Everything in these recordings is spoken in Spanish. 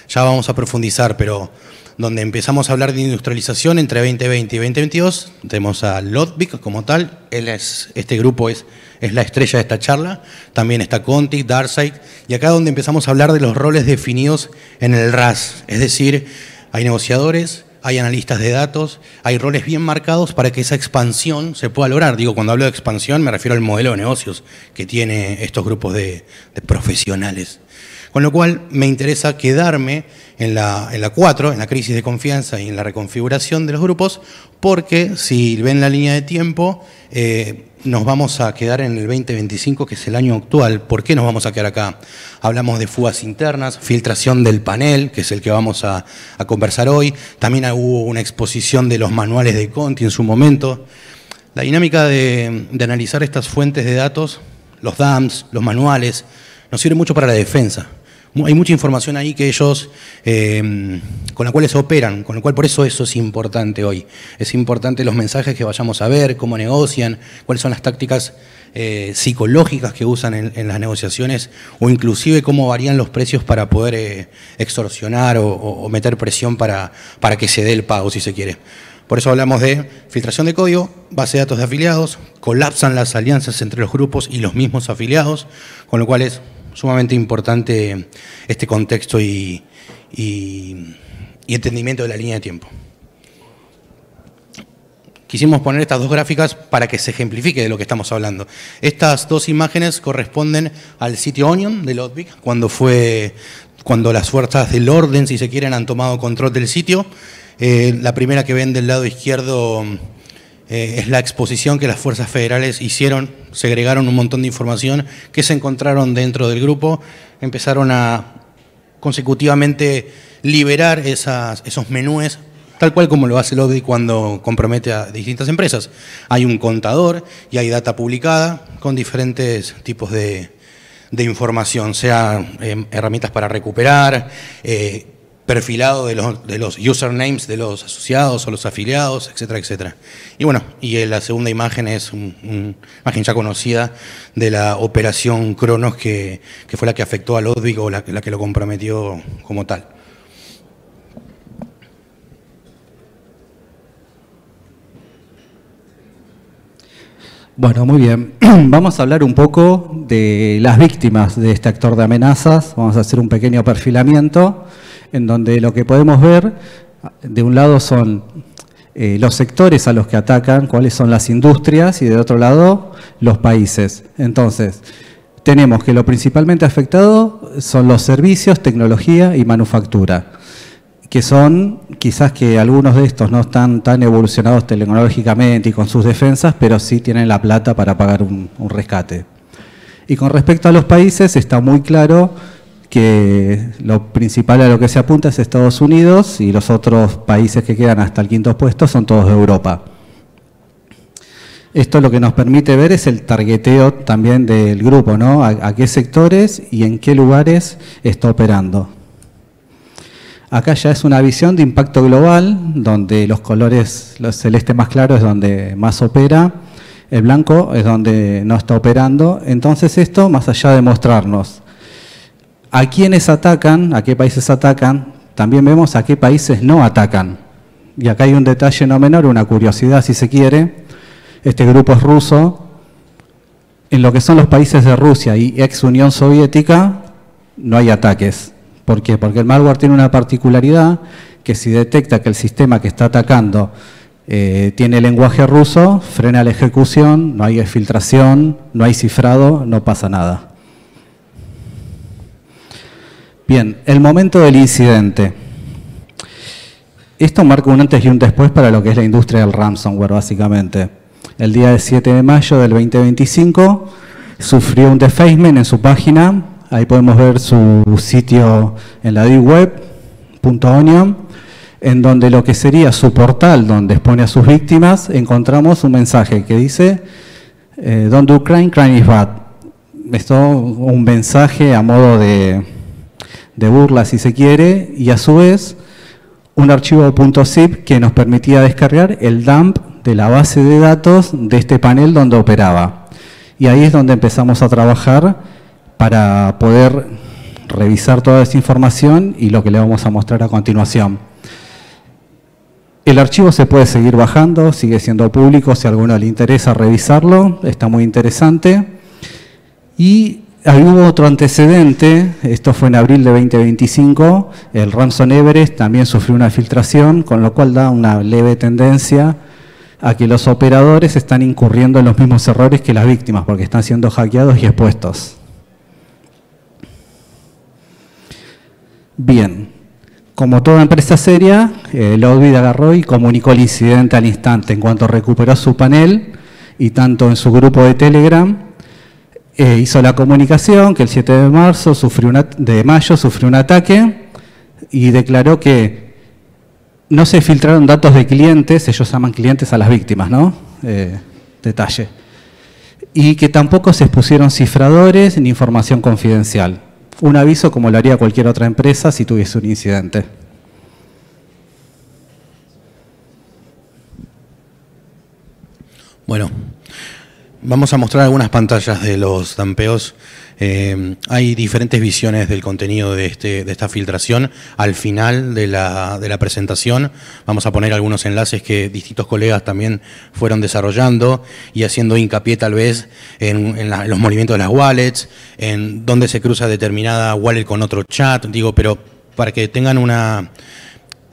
ya vamos a profundizar, pero donde empezamos a hablar de industrialización entre 2020 y 2022, tenemos a Lodvik como tal, este grupo es la estrella de esta charla, también está Conti, Darkseid, y acá donde empezamos a hablar de los roles definidos en el RAS, es decir, hay negociadores, hay analistas de datos, hay roles bien marcados para que esa expansión se pueda lograr. Digo, cuando hablo de expansión me refiero al modelo de negocios que tiene estos grupos de profesionales. Con lo cual me interesa quedarme en la 4, en la crisis de confianza y en la reconfiguración de los grupos, porque si ven la línea de tiempo, nos vamos a quedar en el 2025, que es el año actual. ¿Por qué nos vamos a quedar acá? Hablamos de fugas internas, filtración del panel, que es el que vamos a conversar hoy. También hubo una exposición de los manuales de Conti en su momento. La dinámica de analizar estas fuentes de datos, los DAMs, los manuales, nos sirve mucho para la defensa. Hay mucha información ahí que ellos, con la cual se operan, con lo cual por eso es importante hoy. Es importante los mensajes que vayamos a ver, cómo negocian, cuáles son las tácticas psicológicas que usan en las negociaciones, o inclusive cómo varían los precios para poder extorsionar o meter presión para que se dé el pago, si se quiere. Por eso hablamos de filtración de código, base de datos de afiliados, colapsan las alianzas entre los grupos y los mismos afiliados, con lo cual es sumamente importante este contexto y entendimiento de la línea de tiempo. Quisimos poner estas dos gráficas para que se ejemplifique de lo que estamos hablando. Estas dos imágenes corresponden al sitio Onion de Lodvik, cuando las fuerzas del orden, si se quieren, han tomado control del sitio. La primera que ven del lado izquierdo es la exposición que las fuerzas federales hicieron, segregaron un montón de información que se encontraron dentro del grupo, empezaron a consecutivamente liberar esos menúes, tal cual como lo hace Lodvik cuando compromete a distintas empresas. Hay un contador y hay data publicada con diferentes tipos de información, sea herramientas para recuperar, perfilado de los usernames de los asociados o los afiliados, etcétera, etcétera. Y bueno, y la segunda imagen es una imagen ya conocida de la operación Cronos que fue la que afectó a Lodvik o la que lo comprometió como tal. Bueno, muy bien. Vamos a hablar un poco de las víctimas de este actor de amenazas. Vamos a hacer un pequeño perfilamiento en donde lo que podemos ver, de un lado son los sectores a los que atacan, cuáles son las industrias, y de otro lado los países. Entonces, tenemos que lo principalmente afectado son los servicios, tecnología y manufactura, que son quizás que algunos de estos no están tan evolucionados tecnológicamente y con sus defensas, pero sí tienen la plata para pagar un rescate. Y con respecto a los países, está muy claro que lo principal a lo que se apunta es Estados Unidos, y los otros países que quedan hasta el quinto puesto son todos de Europa. Esto lo que nos permite ver es el targeteo también del grupo, ¿no? A qué sectores y en qué lugares está operando. Acá ya es una visión de impacto global, donde los colores, los celeste más claro es donde más opera, el blanco es donde no está operando. Entonces esto, más allá de mostrarnos a quiénes atacan, a qué países atacan, también vemos a qué países no atacan. Y acá hay un detalle no menor, una curiosidad si se quiere. Este grupo es ruso. En lo que son los países de Rusia y ex Unión Soviética, no hay ataques. ¿Por qué? Porque el malware tiene una particularidad, que si detecta que el sistema que está atacando tiene lenguaje ruso, frena la ejecución, no hay filtración, no hay cifrado, no pasa nada. Bien, el momento del incidente. Esto marca un antes y un después para lo que es la industria del ransomware, básicamente. El día 7 de mayo del 2025 sufrió un defacement en su página. Ahí podemos ver su sitio en la deep web.onion, en donde lo que sería su portal, donde expone a sus víctimas, encontramos un mensaje que dice "Don't do crime, crime is bad". Esto un mensaje a modo de burla, si se quiere, y a su vez un archivo .zip que nos permitía descargar el dump de la base de datos de este panel donde operaba. Y ahí es donde empezamos a trabajar para poder revisar toda esa información y lo que le vamos a mostrar a continuación. El archivo se puede seguir bajando, sigue siendo público, si a alguno le interesa revisarlo, está muy interesante. Y hubo otro antecedente, esto fue en abril de 2025, el Ransom Everest también sufrió una filtración, con lo cual da una leve tendencia a que los operadores están incurriendo en los mismos errores que las víctimas, porque están siendo hackeados y expuestos. Bien, como toda empresa seria, Loadbit agarró y comunicó el incidente al instante en cuanto recuperó su panel y tanto en su grupo de Telegram hizo la comunicación que el 7 de mayo sufrió un ataque y declaró que no se filtraron datos de clientes, ellos llaman clientes a las víctimas, ¿no? Detalle. Y que tampoco se expusieron cifradores ni información confidencial. Un aviso como lo haría cualquier otra empresa si tuviese un incidente. Bueno, vamos a mostrar algunas pantallas de los dampeos. Hay diferentes visiones del contenido de esta filtración. Al final de la presentación vamos a poner algunos enlaces que distintos colegas también fueron desarrollando y haciendo hincapié tal vez en los movimientos de las wallets, en dónde se cruza determinada wallet con otro chat, pero para que tengan una...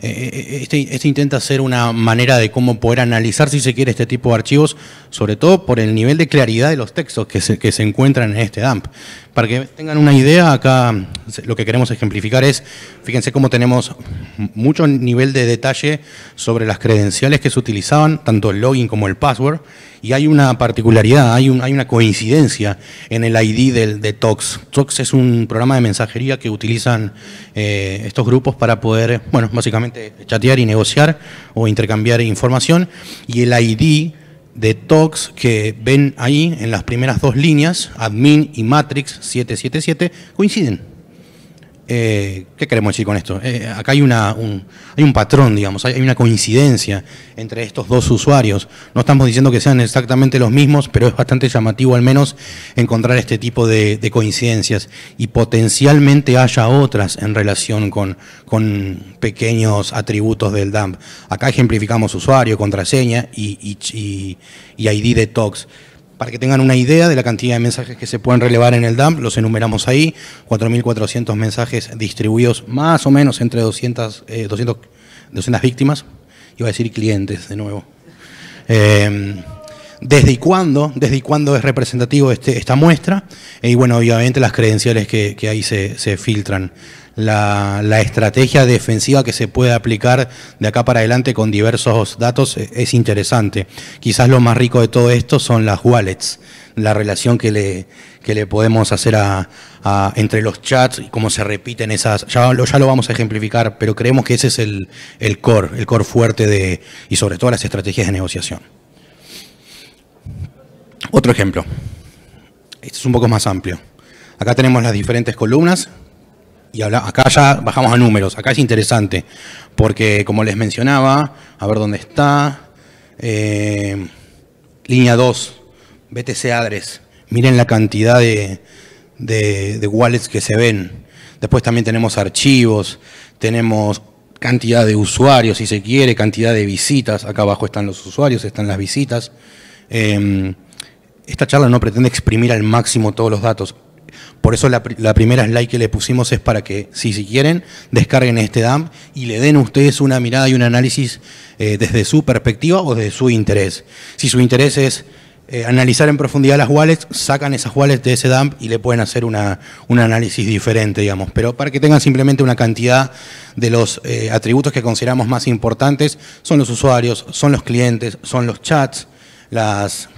Este intenta ser una manera de cómo poder analizar, si se quiere, este tipo de archivos, sobre todo por el nivel de claridad de los textos que se encuentran en este dump. Para que tengan una idea, acá lo que queremos ejemplificar es, fíjense cómo tenemos mucho nivel de detalle sobre las credenciales que se utilizaban, tanto el login como el password, y hay una particularidad, hay una coincidencia en el ID de Tox. Tox es un programa de mensajería que utilizan estos grupos para poder, bueno, básicamente chatear y negociar o intercambiar información, y el ID de Tox que ven ahí en las primeras dos líneas, admin y matrix 777, coinciden. ¿Qué queremos decir con esto? Acá hay un patrón, digamos, hay una coincidencia entre estos dos usuarios. No estamos diciendo que sean exactamente los mismos, pero es bastante llamativo al menos encontrar este tipo de coincidencias y potencialmente haya otras en relación con pequeños atributos del dump. Acá ejemplificamos usuario, contraseña y ID de Tox. Para que tengan una idea de la cantidad de mensajes que se pueden relevar en el dump, los enumeramos ahí, 4.400 mensajes distribuidos más o menos entre 200 víctimas, iba a decir clientes de nuevo. ¿Desde cuándo es representativo esta muestra? Y bueno, obviamente las credenciales que ahí se filtran. La estrategia defensiva que se puede aplicar de acá para adelante con diversos datos es interesante. Quizás lo más rico de todo esto son las wallets, la relación que le podemos hacer entre los chats y cómo se repiten esas. Ya lo vamos a ejemplificar, pero creemos que ese es el core fuerte y sobre todo las estrategias de negociación. Otro ejemplo. Este es un poco más amplio. Acá tenemos las diferentes columnas. Y acá ya bajamos a números. Acá es interesante, porque como les mencionaba, a ver dónde está, línea 2, BTC address. Miren la cantidad de wallets que se ven. Después también tenemos archivos, tenemos cantidad de usuarios, si se quiere, cantidad de visitas. Acá abajo están los usuarios, están las visitas. Esta charla no pretende exprimir al máximo todos los datos. Por eso la primera slide que le pusimos es para que, si quieren, descarguen este dump y le den a ustedes una mirada y un análisis desde su perspectiva o desde su interés. Si su interés es analizar en profundidad las wallets, sacan esas wallets de ese dump y le pueden hacer un análisis diferente, digamos. Pero para que tengan simplemente una cantidad de los atributos que consideramos más importantes, son los usuarios, son los clientes, son los chats, las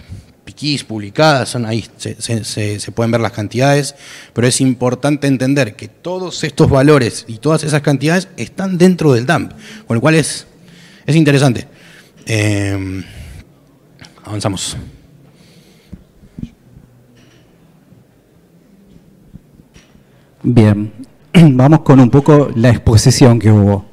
keys publicadas, ahí se pueden ver las cantidades, pero es importante entender que todos estos valores y todas esas cantidades están dentro del dump, con lo cual es interesante. Avanzamos. Bien, vamos con un poco la exposición que hubo.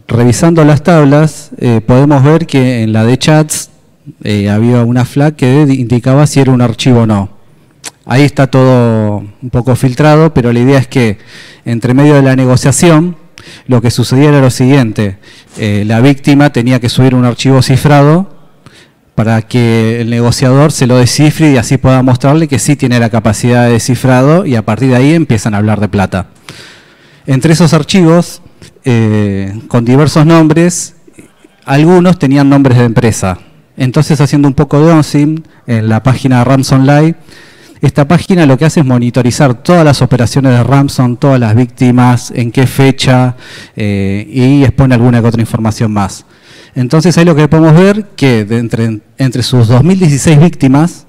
Revisando las tablas, podemos ver que en la de chats había una flag que indicaba si era un archivo o no. Ahí está todo un poco filtrado, pero la idea es que entre medio de la negociación, lo que sucedía era lo siguiente: la víctima tenía que subir un archivo cifrado para que el negociador se lo descifre y así pueda mostrarle que sí tiene la capacidad de descifrado, y a partir de ahí empiezan a hablar de plata. Entre esos archivos, con diversos nombres, algunos tenían nombres de empresa. Entonces, haciendo un poco de OSINT, en la página Ransom Live, esta página lo que hace es monitorizar todas las operaciones de ransom, todas las víctimas, en qué fecha, y expone alguna que otra información más. Entonces ahí lo que podemos ver que entre sus 2016 víctimas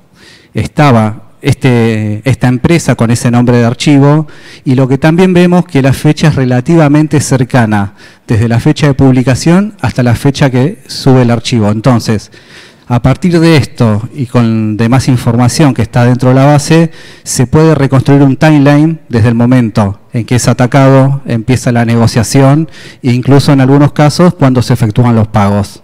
estaba esta empresa con ese nombre de archivo, y lo que también vemos que la fecha es relativamente cercana, desde la fecha de publicación hasta la fecha que sube el archivo. Entonces, a partir de esto y con demás información que está dentro de la base, se puede reconstruir un timeline desde el momento en que es atacado, empieza la negociación e incluso en algunos casos cuando se efectúan los pagos.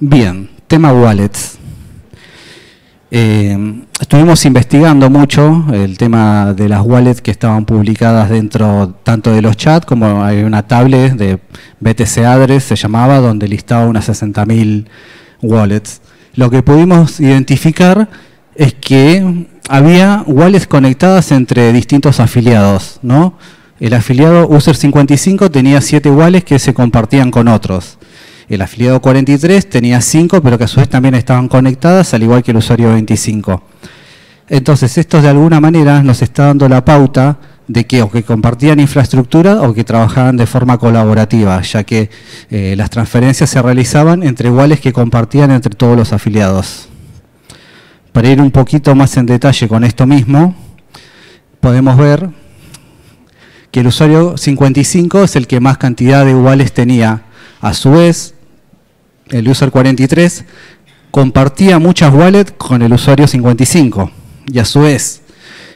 Bien, tema wallets. Estuvimos investigando mucho el tema de las wallets que estaban publicadas dentro tanto de los chats como hay una tablet de BTC Address, se llamaba, donde listaba unas 60.000 wallets. Lo que pudimos identificar es que había wallets conectadas entre distintos afiliados, ¿no? El afiliado User55 tenía 7 wallets que se compartían con otros. El afiliado 43 tenía 5, pero que a su vez también estaban conectadas, al igual que el usuario 25. Entonces, esto de alguna manera nos está dando la pauta de que o que compartían infraestructura o que trabajaban de forma colaborativa, ya que las transferencias se realizaban entre iguales que compartían entre todos los afiliados. Para ir un poquito más en detalle con esto mismo, podemos ver que el usuario 55 es el que más cantidad de iguales tenía. A su vez, el user 43 compartía muchas wallets con el usuario 55, y a su vez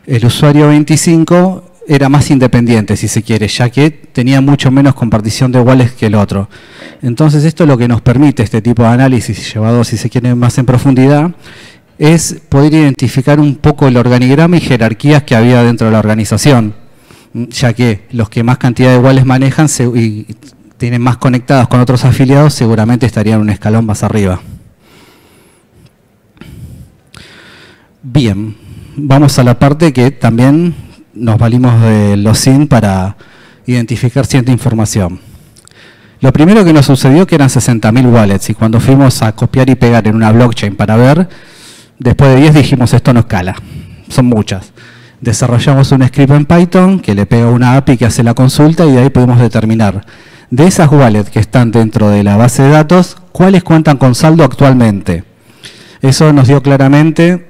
el usuario 25 era más independiente, si se quiere, ya que tenía mucho menos compartición de wallets que el otro. Entonces esto es lo que nos permite este tipo de análisis, llevado, si se quiere, más en profundidad, es poder identificar un poco el organigrama y jerarquías que había dentro de la organización, ya que los que más cantidad de wallets manejan y tienen más conectados con otros afiliados, seguramente estarían un escalón más arriba. Bien, vamos a la parte que también nos valimos de los SIN para identificar cierta información. Lo primero que nos sucedió que eran 60.000 wallets, y cuando fuimos a copiar y pegar en una blockchain para ver, después de 10 dijimos, esto no escala, son muchas. Desarrollamos un script en Python que le pega una API que hace la consulta, y de ahí podemos determinar de esas wallets que están dentro de la base de datos, cuáles cuentan con saldo actualmente. Eso nos dio claramente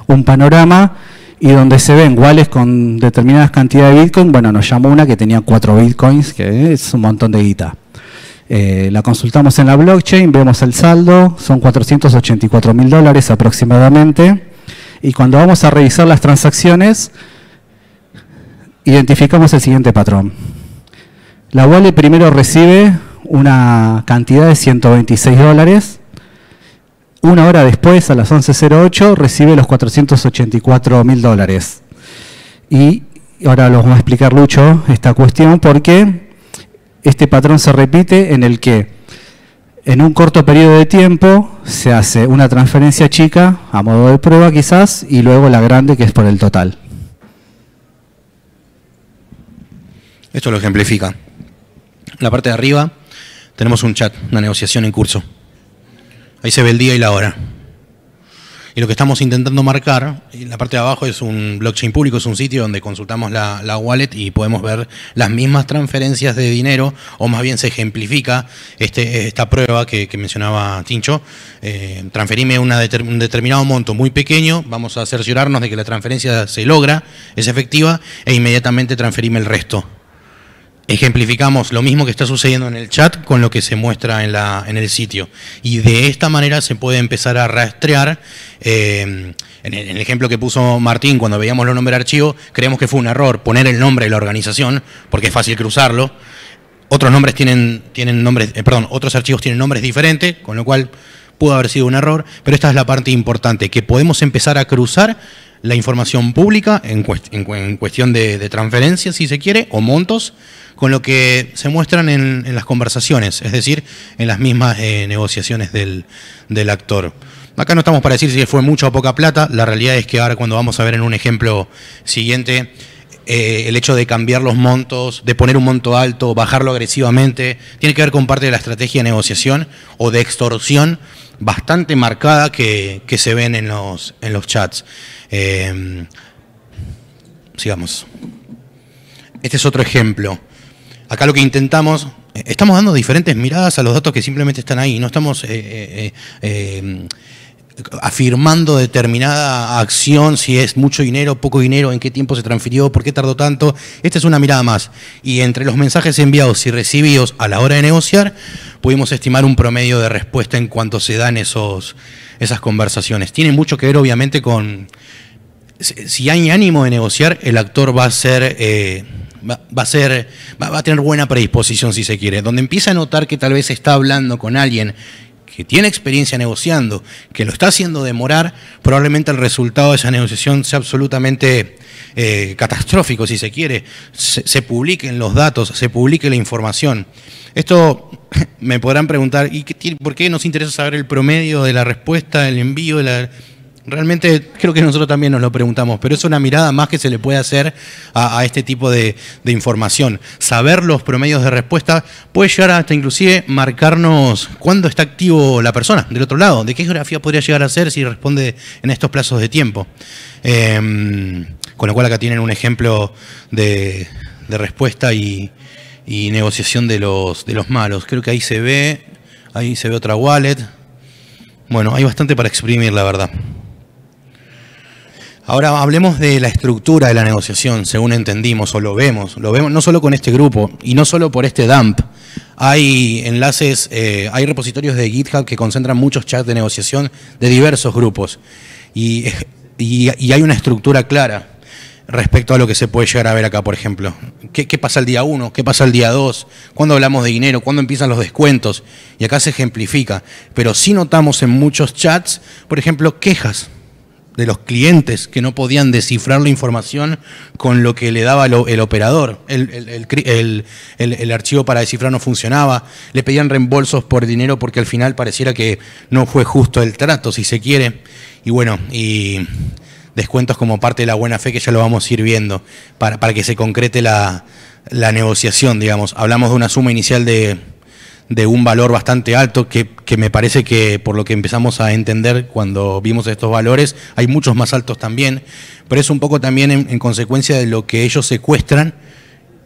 un panorama, y donde se ven wallets con determinadas cantidades de Bitcoin, bueno, nos llamó una que tenía 4 Bitcoins, que es un montón de guita. La consultamos en la blockchain, vemos el saldo, son $484.000 aproximadamente, y cuando vamos a revisar las transacciones, identificamos el siguiente patrón. La wallet primero recibe una cantidad de $126. Una hora después, a las 11:08, recibe los $484.000. Y ahora lo vamos a explicar, Lucho, esta cuestión, porque este patrón se repite en el que en un corto periodo de tiempo se hace una transferencia chica, a modo de prueba quizás, y luego la grande, que es por el total. Esto lo ejemplifica. En la parte de arriba tenemos un chat, una negociación en curso. Ahí se ve el día y la hora. Y lo que estamos intentando marcar, en la parte de abajo es un blockchain público, es un sitio donde consultamos la wallet y podemos ver las mismas transferencias de dinero, o más bien se ejemplifica esta prueba que mencionaba Tincho. Transferime un determinado monto muy pequeño, vamos a cerciorarnos de que la transferencia se logra, es efectiva, e inmediatamente transferime el resto. Ejemplificamos lo mismo que está sucediendo en el chat con lo que se muestra en el sitio. Y de esta manera se puede empezar a rastrear. En el ejemplo que puso Martín, cuando veíamos los nombres de archivo, creemos que fue un error poner el nombre de la organización, porque es fácil cruzarlo. Otros nombres tienen nombres, otros archivos tienen nombres diferentes, con lo cual pudo haber sido un error, pero esta es la parte importante, que podemos empezar a cruzar la información pública en cuestión de transferencias, si se quiere, o montos, con lo que se muestran en las conversaciones, es decir, en las mismas negociaciones del actor. Acá no estamos para decir si fue mucha o poca plata, la realidad es que ahora cuando vamos a ver en un ejemplo siguiente, el hecho de cambiar los montos, de poner un monto alto, bajarlo agresivamente, tiene que ver con parte de la estrategia de negociación o de extorsión bastante marcada que se ven en los chats. Sigamos. Este es otro ejemplo. Acá lo que intentamos, estamos dando diferentes miradas a los datos que simplemente están ahí, no estamos afirmando determinada acción, si es mucho dinero, poco dinero, en qué tiempo se transfirió, por qué tardó tanto. Esta es una mirada más. Y entre los mensajes enviados y recibidos a la hora de negociar, pudimos estimar un promedio de respuesta en cuanto se dan esas conversaciones. Tiene mucho que ver, obviamente, con si hay ánimo de negociar, el actor va a tener buena predisposición, si se quiere. Donde empieza a notar que tal vez está hablando con alguien que tiene experiencia negociando, que lo está haciendo demorar, probablemente el resultado de esa negociación sea absolutamente catastrófico, si se quiere. Se publiquen los datos, se publique la información. Esto me podrán preguntar, ¿y por qué nos interesa saber el promedio de la respuesta, el envío? Realmente creo que nosotros también nos lo preguntamos, pero es una mirada más que se le puede hacer a este tipo de información. Saber los promedios de respuesta puede llegar hasta inclusive marcarnos cuándo está activo la persona del otro lado, de qué geografía podría llegar a ser si responde en estos plazos de tiempo. Con lo cual acá tienen un ejemplo de respuesta y negociación de los malos. Creo que ahí se ve otra wallet. Bueno, hay bastante para exprimir, la verdad. Ahora hablemos de la estructura de la negociación, según entendimos o lo vemos no solo con este grupo y no solo por este dump. Hay enlaces, hay repositorios de GitHub que concentran muchos chats de negociación de diversos grupos y hay una estructura clara respecto a lo que se puede llegar a ver acá, por ejemplo. ¿Qué pasa el día 1? ¿Qué pasa el día 2? ¿Cuándo hablamos de dinero? ¿Cuándo empiezan los descuentos? Y acá se ejemplifica. Pero sí notamos en muchos chats, por ejemplo, quejas de los clientes que no podían descifrar la información con lo que le daba el operador. El archivo para descifrar no funcionaba. Le pedían reembolsos por dinero porque al final pareciera que no fue justo el trato, si se quiere. Y bueno, y descuentos como parte de la buena fe que ya lo vamos a ir viendo para que se concrete la negociación, digamos. Hablamos de una suma inicial de un valor bastante alto que me parece que por lo que empezamos a entender cuando vimos estos valores, hay muchos más altos también, pero es un poco también en consecuencia de lo que ellos secuestran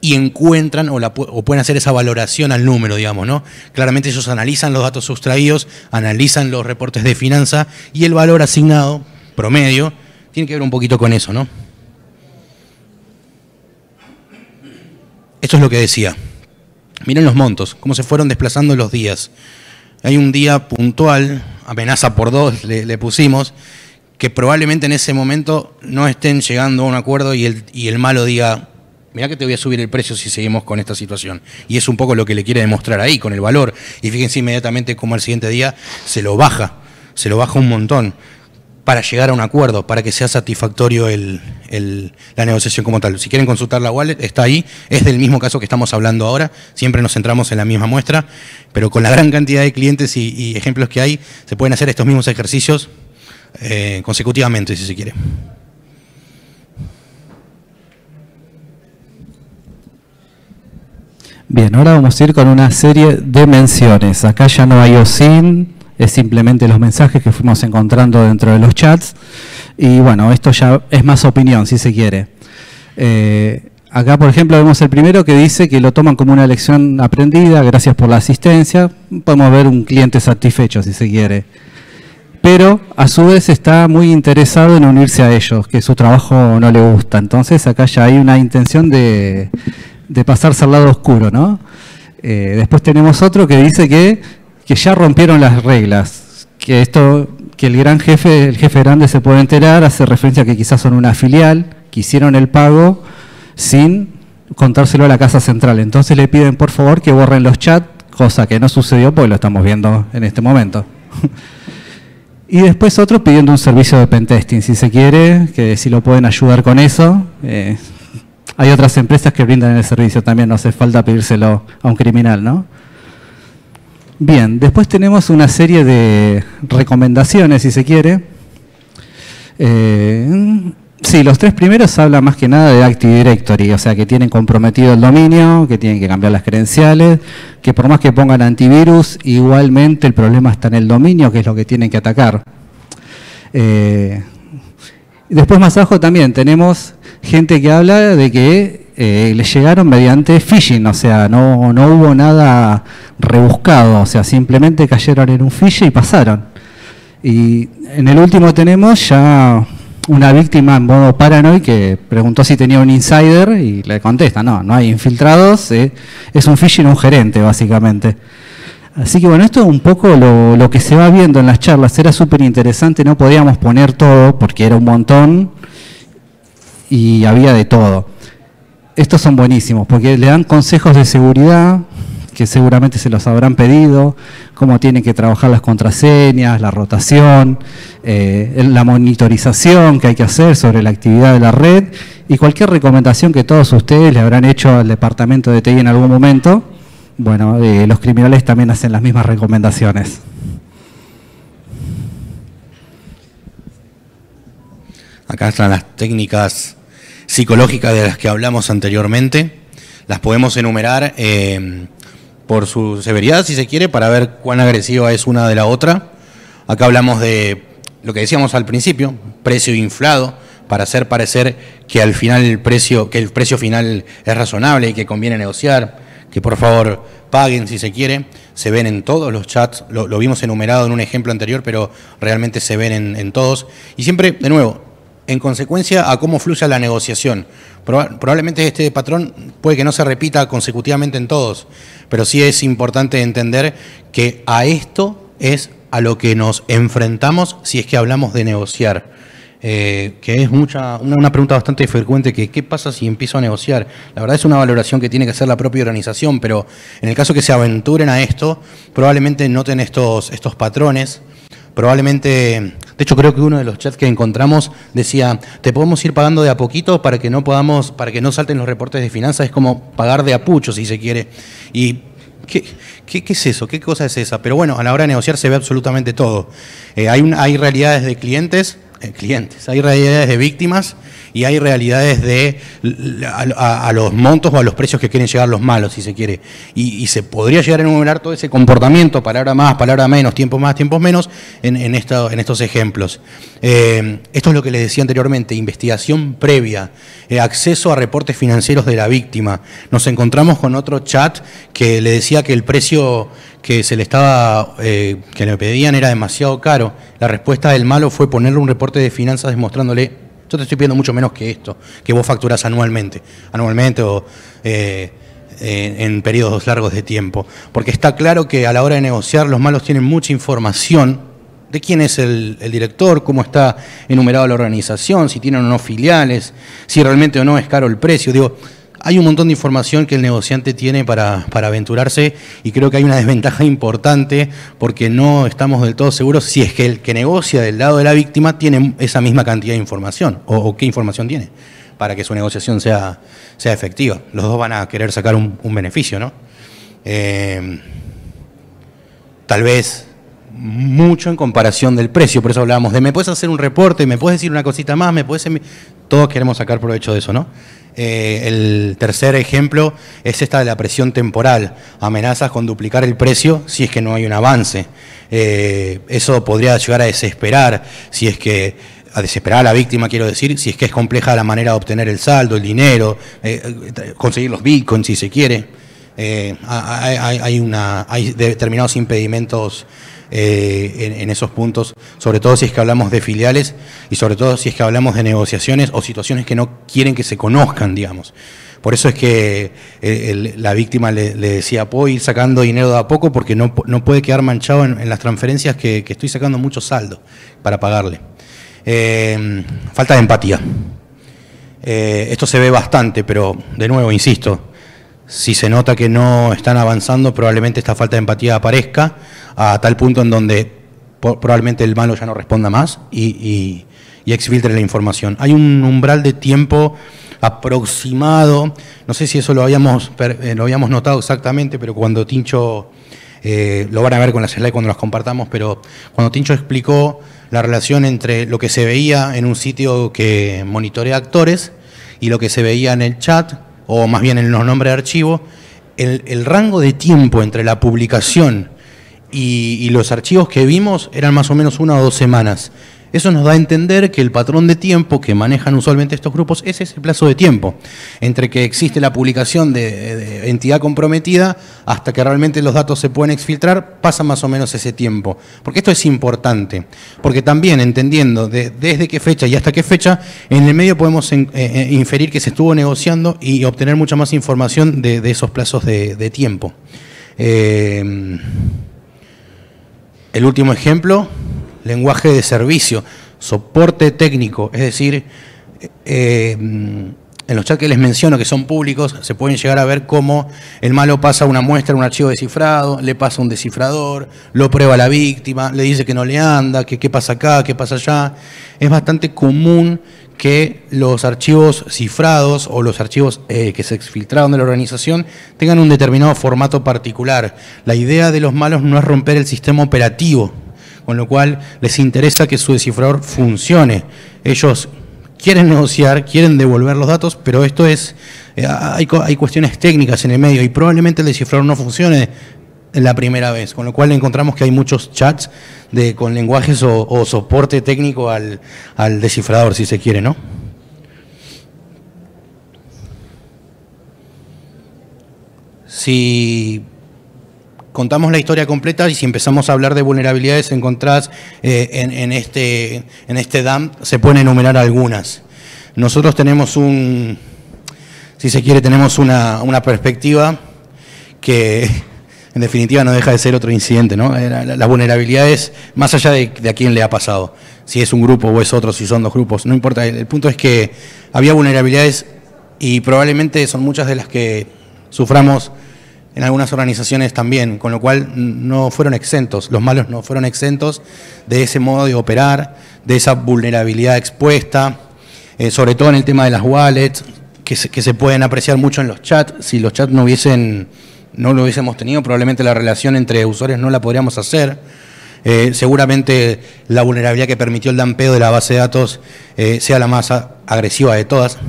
y encuentran o pueden hacer esa valoración al número, digamos, ¿no? Claramente ellos analizan los datos sustraídos, analizan los reportes de finanza y el valor asignado, promedio, tiene que ver un poquito con eso, ¿no? Esto es lo que decía. Miren los montos, cómo se fueron desplazando los días. Hay un día puntual, amenaza por 2 le pusimos, que probablemente en ese momento no estén llegando a un acuerdo y el malo diga, mirá que te voy a subir el precio si seguimos con esta situación. Y es un poco lo que le quiere demostrar ahí, con el valor. Y fíjense inmediatamente cómo al siguiente día se lo baja un montón, para llegar a un acuerdo, para que sea satisfactorio la negociación como tal. Si quieren consultar la wallet, está ahí, es del mismo caso que estamos hablando ahora, siempre nos centramos en la misma muestra, pero con la gran cantidad de clientes y ejemplos que hay, se pueden hacer estos mismos ejercicios consecutivamente, si se quiere. Bien, ahora vamos a ir con una serie de menciones. Acá ya no hay OSINT, es simplemente los mensajes que fuimos encontrando dentro de los chats. Y bueno, esto ya es más opinión, si se quiere. Acá, por ejemplo, vemos el primero que dice que lo toman como una lección aprendida, gracias por la asistencia. Podemos ver un cliente satisfecho, si se quiere. Pero, a su vez, está muy interesado en unirse a ellos, que su trabajo no le gusta. Entonces, acá ya hay una intención de pasarse al lado oscuro, ¿no? Después tenemos otro que dice que ya rompieron las reglas, que el gran jefe, el jefe grande se puede enterar, hace referencia a que quizás son una filial, que hicieron el pago sin contárselo a la casa central. Entonces le piden por favor que borren los chats, cosa que no sucedió porque lo estamos viendo en este momento. Y después otro pidiendo un servicio de pentesting, si se quiere, que si lo pueden ayudar con eso. Hay otras empresas que brindan el servicio también, no hace falta pedírselo a un criminal, ¿no? Bien, después tenemos una serie de recomendaciones, si se quiere. Sí, los tres primeros hablan más que nada de Active Directory, o sea que tienen comprometido el dominio, que tienen que cambiar las credenciales, que por más que pongan antivirus, igualmente el problema está en el dominio, que es lo que tienen que atacar. Después más abajo también tenemos gente que habla de que les llegaron mediante phishing, o sea, no hubo nada rebuscado, o sea, simplemente cayeron en un phishing y pasaron. Y en el último tenemos ya una víctima en modo paranoid que preguntó si tenía un insider y le contesta, no hay infiltrados, es un phishing, un gerente básicamente. Así que bueno, esto es un poco lo que se va viendo en las charlas, era súper interesante, no podíamos poner todo porque era un montón y había de todo. Estos son buenísimos porque le dan consejos de seguridad, que seguramente se los habrán pedido, cómo tienen que trabajar las contraseñas, la rotación, la monitorización que hay que hacer sobre la actividad de la red y cualquier recomendación que todos ustedes le habrán hecho al departamento de TI en algún momento. Bueno, los criminales también hacen las mismas recomendaciones. Acá están las técnicas psicológicas de las que hablamos anteriormente. Las podemos enumerar por su severidad, si se quiere, para ver cuán agresiva es una de la otra. Acá hablamos de lo que decíamos al principio, precio inflado, para hacer parecer que al final el precio final es razonable y que conviene negociar, que por favor paguen si se quiere. Se ven en todos los chats, lo vimos enumerado en un ejemplo anterior, pero realmente se ven en todos. Y siempre, de nuevo, en consecuencia a cómo fluye la negociación. Probablemente este patrón puede que no se repita consecutivamente en todos, pero sí es importante entender que a esto es a lo que nos enfrentamos si es que hablamos de negociar. Que es una pregunta bastante frecuente, que ¿qué pasa si empiezo a negociar? La verdad es una valoración que tiene que hacer la propia organización, pero en el caso que se aventuren a esto, probablemente noten estos patrones. Probablemente, de hecho creo que uno de los chats que encontramos decía, te podemos ir pagando de a poquito para que no salten los reportes de finanzas, es como pagar de a pucho si se quiere. Y ¿qué es eso? ¿Qué cosa es esa? Pero bueno, a la hora de negociar se ve absolutamente todo. Hay realidades de clientes, hay realidades de víctimas y hay realidades de a los montos o a los precios que quieren llegar los malos, si se quiere. Y se podría llegar a enumerar todo ese comportamiento, palabra más, palabra menos, tiempos más, tiempos menos, en estos ejemplos. Esto es lo que les decía anteriormente, investigación previa, acceso a reportes financieros de la víctima. Nos encontramos con otro chat que le decía que el precio que se le que le pedían era demasiado caro. La respuesta del malo fue ponerle un reporte de finanzas demostrándole, yo te estoy pidiendo mucho menos que esto, que vos facturás anualmente o en periodos largos de tiempo. Porque está claro que a la hora de negociar los malos tienen mucha información de quién es el director, cómo está enumerado la organización, si tienen o no filiales, si realmente o no es caro el precio. Digo, hay un montón de información que el negociante tiene para aventurarse y creo que hay una desventaja importante porque no estamos del todo seguros si es que el que negocia del lado de la víctima tiene esa misma cantidad de información o qué información tiene para que su negociación sea efectiva. Los dos van a querer sacar un beneficio, ¿no? Tal vez mucho en comparación del precio, por eso hablábamos de me puedes hacer un reporte, me puedes decir una cosita más, todos queremos sacar provecho de eso, ¿no? El tercer ejemplo es esta de la presión temporal, amenazas con duplicar el precio si es que no hay un avance. Eso podría llegar a desesperar, a desesperar a la víctima, quiero decir, si es que es compleja la manera de obtener el saldo, el dinero, conseguir los bitcoins si se quiere. Hay determinados impedimentos en esos puntos, sobre todo si es que hablamos de filiales y sobre todo si es que hablamos de negociaciones o situaciones que no quieren que se conozcan, digamos. Por eso es que la víctima le decía, puedo ir sacando dinero de a poco porque no puede quedar manchado en las transferencias que estoy sacando mucho saldo para pagarle. Falta de empatía. Esto se ve bastante, pero de nuevo, insisto, si se nota que no están avanzando, probablemente esta falta de empatía aparezca a tal punto en donde probablemente el malo ya no responda más y exfiltre la información. Hay un umbral de tiempo aproximado, no sé si eso lo habíamos notado exactamente, pero cuando Tincho, lo van a ver con las slides cuando las compartamos, pero cuando Tincho explicó la relación entre lo que se veía en un sitio que monitorea actores y lo que se veía en el chat, o más bien en los nombres de archivo, el rango de tiempo entre la publicación y los archivos que vimos eran más o menos 1 o 2 semanas. Eso nos da a entender que el patrón de tiempo que manejan usualmente estos grupos es ese plazo de tiempo, entre que existe la publicación de entidad comprometida hasta que realmente los datos se pueden exfiltrar, pasa más o menos ese tiempo. Porque esto es importante, porque también entendiendo desde qué fecha y hasta qué fecha, en el medio podemos inferir que se estuvo negociando y obtener mucha más información de esos plazos de tiempo. El último ejemplo, lenguaje de servicio, soporte técnico, es decir, en los chats que les menciono que son públicos, se pueden llegar a ver cómo el malo pasa una muestra, un archivo descifrado, le pasa un descifrador, lo prueba a la víctima, le dice que no le anda, que qué pasa acá, qué pasa allá. Es bastante común que los archivos cifrados o los archivos que se exfiltraron de la organización tengan un determinado formato particular. La idea de los malos no es romper el sistema operativo, con lo cual les interesa que su descifrador funcione. Ellos quieren negociar, quieren devolver los datos, pero esto es, hay cuestiones técnicas en el medio y probablemente el descifrador no funcione en la primera vez, con lo cual encontramos que hay muchos chats con lenguajes o soporte técnico al descifrador, si se quiere, ¿no? Si contamos la historia completa y si empezamos a hablar de vulnerabilidades encontradas en este dump, se pueden enumerar algunas. Nosotros tenemos si se quiere, tenemos una perspectiva que en definitiva no deja de ser otro incidente, ¿no? Las vulnerabilidades, más allá de a quién le ha pasado, si es un grupo o es otro, si son 2 grupos, no importa. El punto es que había vulnerabilidades y probablemente son muchas de las que suframos en algunas organizaciones también, con lo cual no fueron exentos, los malos no fueron exentos de ese modo de operar, de esa vulnerabilidad expuesta, sobre todo en el tema de las wallets, que se pueden apreciar mucho en los chats. Si los chats no lo hubiésemos tenido, probablemente la relación entre usuarios no la podríamos hacer. Seguramente la vulnerabilidad que permitió el dampeo de la base de datos sea la más agresiva de todas,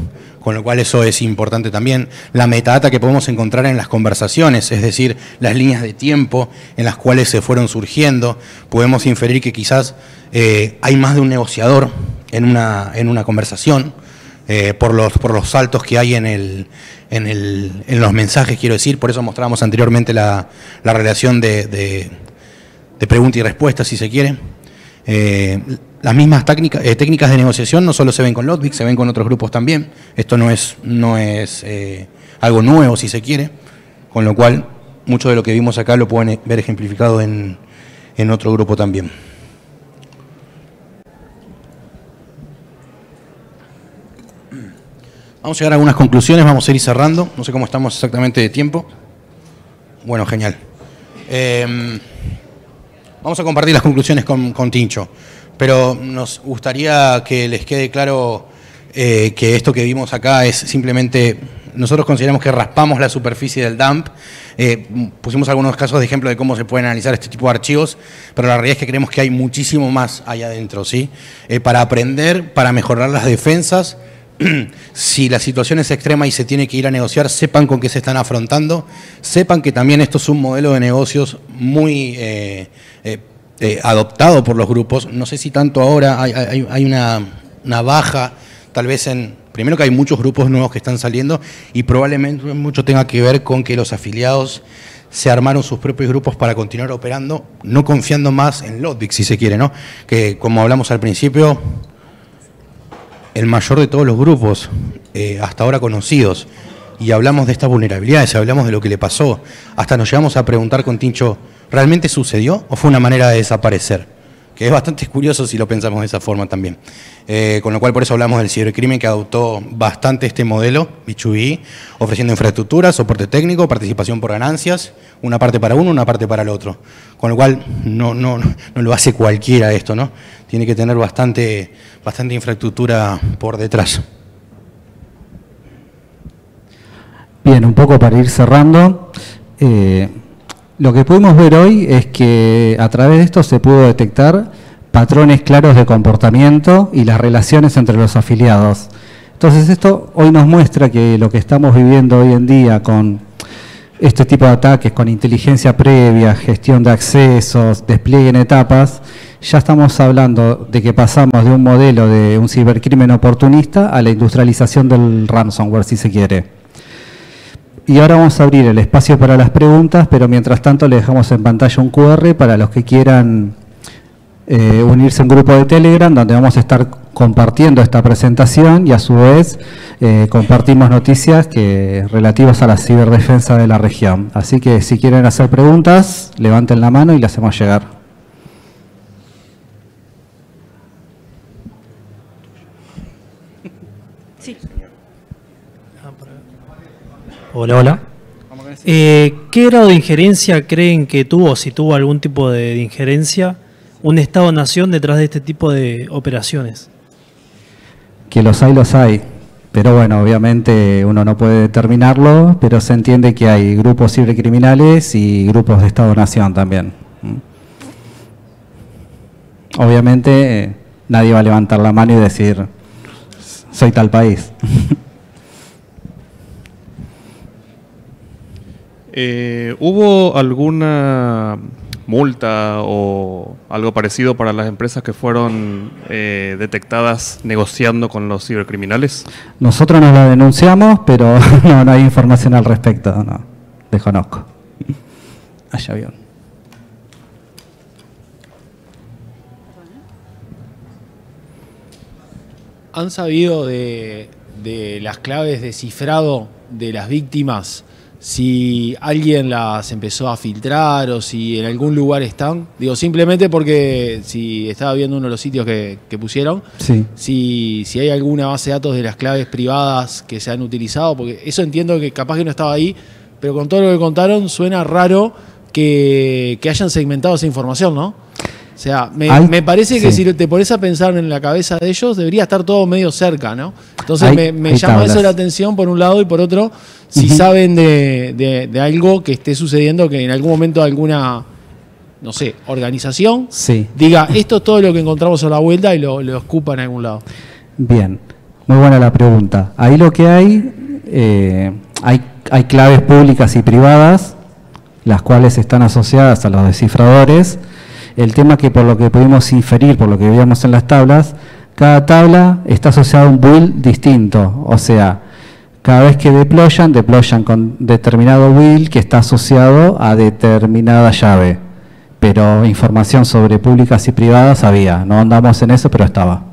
con lo cual eso es importante también. La metadata que podemos encontrar en las conversaciones, es decir, las líneas de tiempo en las cuales se fueron surgiendo, podemos inferir que quizás hay más de un negociador en una conversación, por los saltos que hay en los mensajes, quiero decir. Por eso mostrábamos anteriormente la relación de pregunta y respuesta, si se quiere. Las mismas técnicas de negociación no solo se ven con LODBIC, se ven con otros grupos también. Esto no es algo nuevo, si se quiere, con lo cual mucho de lo que vimos acá lo pueden ver ejemplificado en otro grupo también. Vamos a llegar a algunas conclusiones, vamos a ir cerrando. No sé cómo estamos exactamente de tiempo. Bueno, genial. Vamos a compartir las conclusiones con Tincho, pero nos gustaría que les quede claro que esto que vimos acá es simplemente, nosotros consideramos que raspamos la superficie del dump, pusimos algunos casos de ejemplo de cómo se pueden analizar este tipo de archivos, pero la realidad es que creemos que hay muchísimo más allá adentro, ¿sí? Para aprender, para mejorar las defensas. Si la situación es extrema y se tiene que ir a negociar, sepan con qué se están afrontando, sepan que también esto es un modelo de negocios muy adoptado por los grupos. No sé si tanto ahora hay una baja, tal vez primero que hay muchos grupos nuevos que están saliendo y probablemente mucho tenga que ver con que los afiliados se armaron sus propios grupos para continuar operando, no confiando más en LODBIC, si se quiere, ¿no? Que como hablamos al principio, el mayor de todos los grupos hasta ahora conocidos, y hablamos de estas vulnerabilidades, hablamos de lo que le pasó, hasta nos llegamos a preguntar con Tincho, ¿realmente sucedió o fue una manera de desaparecer? que es bastante curioso si lo pensamos de esa forma también. Con lo cual por eso hablamos del cibercrimen, que adoptó bastante este modelo, B2B, ofreciendo infraestructura, soporte técnico, participación por ganancias, una parte para uno, una parte para el otro. Con lo cual no lo hace cualquiera esto, ¿no? Tiene que tener bastante infraestructura por detrás. Bien, un poco para ir cerrando. Lo que pudimos ver hoy es que a través de esto se pudo detectar patrones claros de comportamiento y las relaciones entre los afiliados. Entonces esto hoy nos muestra que lo que estamos viviendo hoy en día con este tipo de ataques, con inteligencia previa, gestión de accesos, despliegue en etapas, ya estamos hablando de que pasamos de un modelo de un cibercrimen oportunista a la industrialización del ransomware, si se quiere. Y ahora vamos a abrir el espacio para las preguntas, pero mientras tanto le dejamos en pantalla un QR para los que quieran unirse a un grupo de Telegram, donde vamos a estar compartiendo esta presentación y a su vez compartimos noticias relativas a la ciberdefensa de la región. Así que si quieren hacer preguntas, levanten la mano y las hacemos llegar. Sí. Hola, hola. ¿Qué grado de injerencia creen que tuvo, si tuvo algún tipo de injerencia, un Estado-nación detrás de este tipo de operaciones? Que los hay, pero bueno, obviamente uno no puede determinarlo, pero se entiende que hay grupos cibercriminales y grupos de Estado-nación también. Obviamente nadie va a levantar la mano y decir, soy tal país. ¿Hubo alguna multa o algo parecido para las empresas que fueron detectadas negociando con los cibercriminales? Nosotros nos la denunciamos, pero no hay información al respecto, no, desconozco. Allá avión. ¿Han sabido de las claves de cifrado de las víctimas? Si alguien las empezó a filtrar o si en algún lugar están. Digo, simplemente porque si estaba viendo uno de los sitios que pusieron, sí. si hay alguna base de datos de las claves privadas que se han utilizado, porque eso entiendo que capaz que no estaba ahí, pero con todo lo que contaron suena raro que hayan segmentado esa información, ¿no? O sea, me parece que si te pones a pensar en la cabeza de ellos, debería estar todo medio cerca, ¿no? Entonces me llama eso la atención por un lado y por otro, si saben de algo que esté sucediendo, que en algún momento alguna, no sé, organización diga, esto es todo lo que encontramos a la vuelta y lo escupa en algún lado. Bien, muy buena la pregunta. Ahí lo que hay claves públicas y privadas, las cuales están asociadas a los descifradores. El tema que por lo que pudimos inferir, por lo que veíamos en las tablas, cada tabla está asociada a un build distinto. O sea, cada vez que deployan con determinado build que está asociado a determinada llave. Pero información sobre públicas y privadas había. No andamos en eso, pero estaba.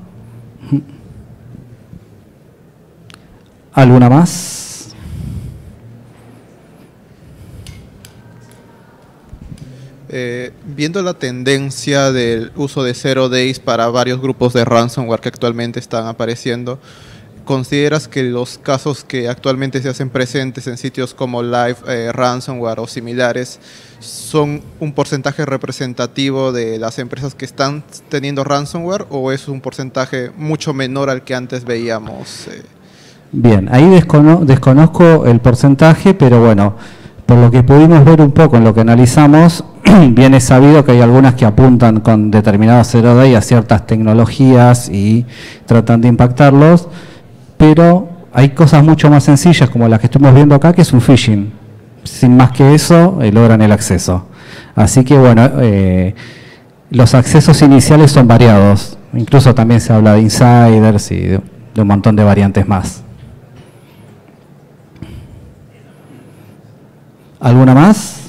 ¿Alguna más? Viendo la tendencia del uso de 0 days para varios grupos de ransomware que actualmente están apareciendo, ¿consideras que los casos que actualmente se hacen presentes en sitios como Live Ransomware o similares son un porcentaje representativo de las empresas que están teniendo ransomware o es un porcentaje mucho menor al que antes veíamos? Bien, ahí desconozco el porcentaje, pero bueno, por lo que pudimos ver un poco en lo que analizamos, bien es sabido que hay algunas que apuntan con determinados 0 day a ciertas tecnologías y tratan de impactarlos, pero hay cosas mucho más sencillas como las que estamos viendo acá, que es un phishing. Sin más que eso, logran el acceso. Así que bueno, los accesos iniciales son variados. Incluso también se habla de insiders y de un montón de variantes más. ¿Alguna más?